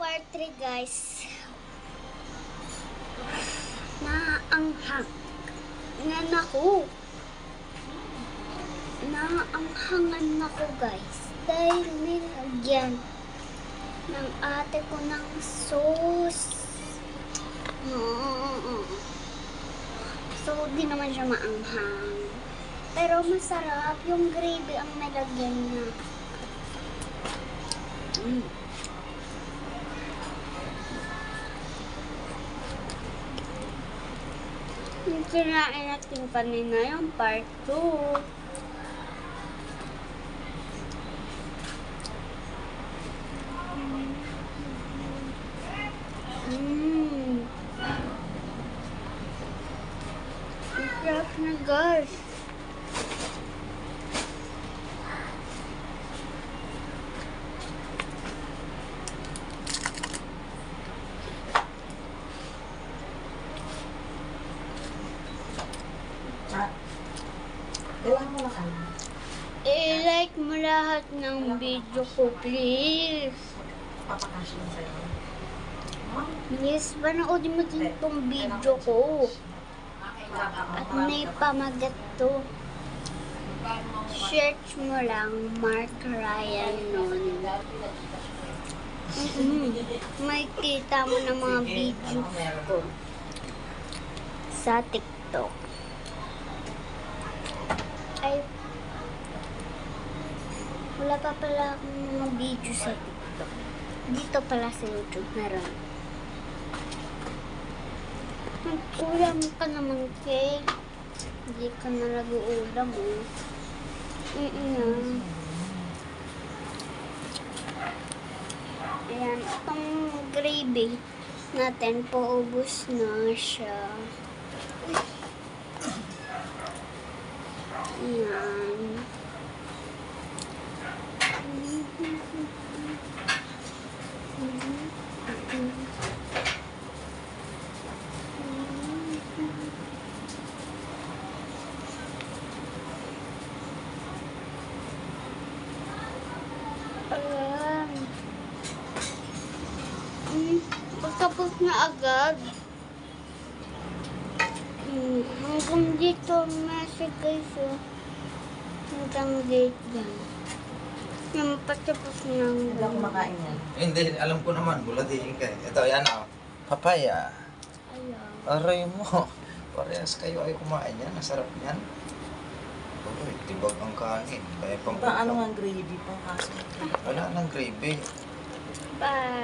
part 3 guys. Naanghang. Naanghangan ako guys. Dahil nilagyan ng ate ko ng sauce. So, di naman siya maanghang. Pero masarap yung gravy ang nilagyan niya. Yung kinain natin kanina yung part 2. Ang sarap na guys. Kailangan mo na kayo. I-like mo lahat ng video ko, please. Papakasya na sa'yo. Please, panoodin mo din itong video ko. At may pamagat to. Search mo lang Mark Ryan nun. May kita mo ng mga video ko sa TikTok. Ay, wala pa pala akong mga video sa TikTok. Dito pala sa YouTube meron. Ulam ka naman, cake. Hindi ka na nag-uulam, oh. Ayan, itong gravy natin, paubos na siya. Ayan. Ayan. Tapos na agad. Hanggang dito ang message guys, oh. Hanggang dito yan. Yung patapos ng... Hindi ako makain yan. Hindi, alam ko naman, bulatiin ka. Ito, yan o. Papaya. Ayan. Aray mo. Parehas kayo ay kumain yan. Nasarap yan. Uy, tibag ang kanin. Kaya pang... Ano nga gravy pang kaso? Wala nang gravy. Bye.